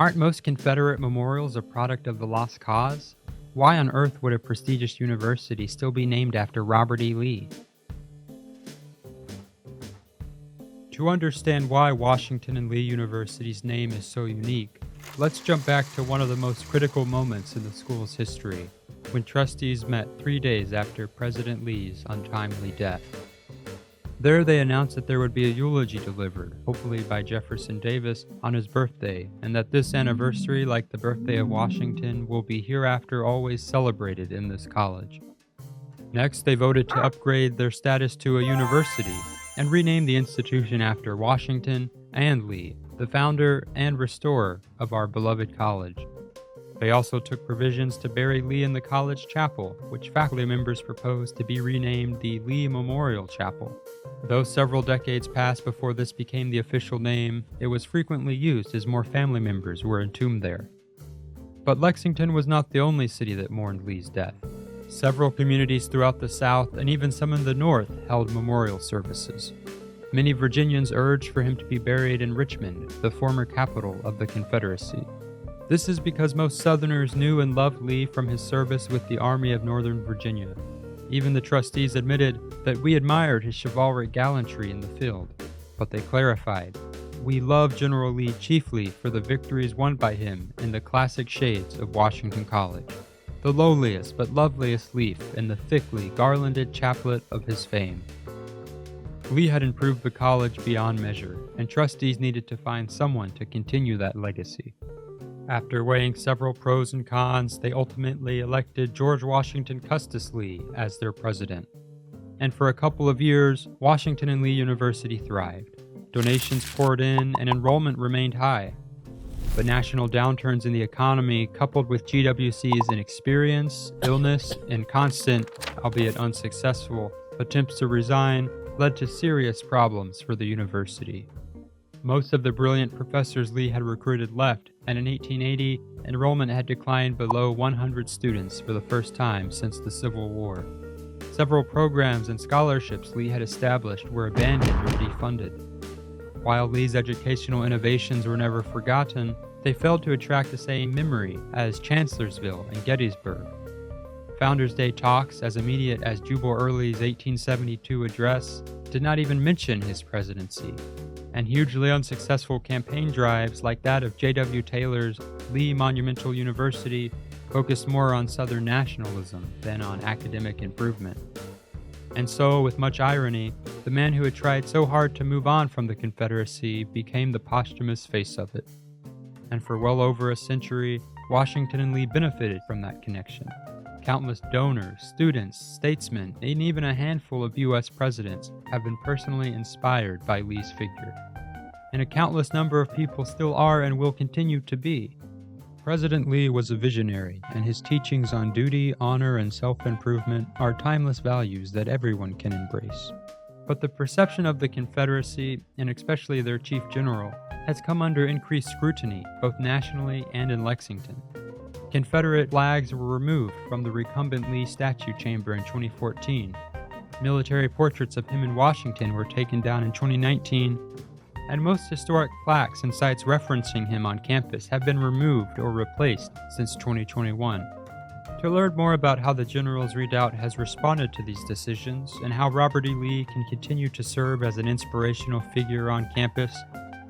Aren't most Confederate memorials a product of the lost cause? Why on earth would a prestigious university still be named after Robert E. Lee? To understand why Washington and Lee University's name is so unique, let's jump back to one of the most critical moments in the school's history, when trustees met 3 days after President Lee's untimely death. There they announced that there would be a eulogy delivered, hopefully by Jefferson Davis, on his birthday, and that this anniversary, like the birthday of Washington, will be hereafter always celebrated in this college. Next, they voted to upgrade their status to a university and rename the institution after Washington and Lee, the founder and restorer of our beloved college. They also took provisions to bury Lee in the college chapel, which faculty members proposed to be renamed the Lee Memorial Chapel. Though several decades passed before this became the official name, it was frequently used as more family members were entombed there. But Lexington was not the only city that mourned Lee's death. Several communities throughout the South and even some in the North held memorial services. Many Virginians urged for him to be buried in Richmond, the former capital of the Confederacy. This is because most Southerners knew and loved Lee from his service with the Army of Northern Virginia. Even the trustees admitted that we admired his chivalric gallantry in the field, but they clarified, "We love General Lee chiefly for the victories won by him in the classic shades of Washington College, the lowliest but loveliest leaf in the thickly garlanded chaplet of his fame." Lee had improved the college beyond measure, and trustees needed to find someone to continue that legacy. After weighing several pros and cons, they ultimately elected George Washington Custis Lee as their president. And for a couple of years, Washington and Lee University thrived. Donations poured in and enrollment remained high. But national downturns in the economy, coupled with GWC's inexperience, illness, and constant, albeit unsuccessful, attempts to resign, led to serious problems for the university. Most of the brilliant professors Lee had recruited left, and in 1880, enrollment had declined below 100 students for the first time since the Civil War. Several programs and scholarships Lee had established were abandoned or defunded. While Lee's educational innovations were never forgotten, they failed to attract the same memory as Chancellorsville and Gettysburg. Founders' Day talks, as immediate as Jubal Early's 1872 address, did not even mention his presidency. And hugely unsuccessful campaign drives like that of J.W. Taylor's Lee Monumental University focused more on Southern nationalism than on academic improvement. And so, with much irony, the man who had tried so hard to move on from the Confederacy became the posthumous face of it. And for well over a century, Washington and Lee benefited from that connection. Countless donors, students, statesmen, and even a handful of U.S. presidents have been personally inspired by Lee's figure. And a countless number of people still are and will continue to be. President Lee was a visionary, and his teachings on duty, honor, and self-improvement are timeless values that everyone can embrace. But the perception of the Confederacy, and especially their chief general, has come under increased scrutiny, both nationally and in Lexington. Confederate flags were removed from the recumbent Lee statue chamber in 2014. Military portraits of him in Washington were taken down in 2019, and most historic plaques and sites referencing him on campus have been removed or replaced since 2021. To learn more about how the General's Redoubt has responded to these decisions and how Robert E. Lee can continue to serve as an inspirational figure on campus,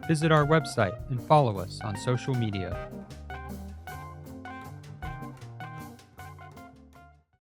visit our website and follow us on social media.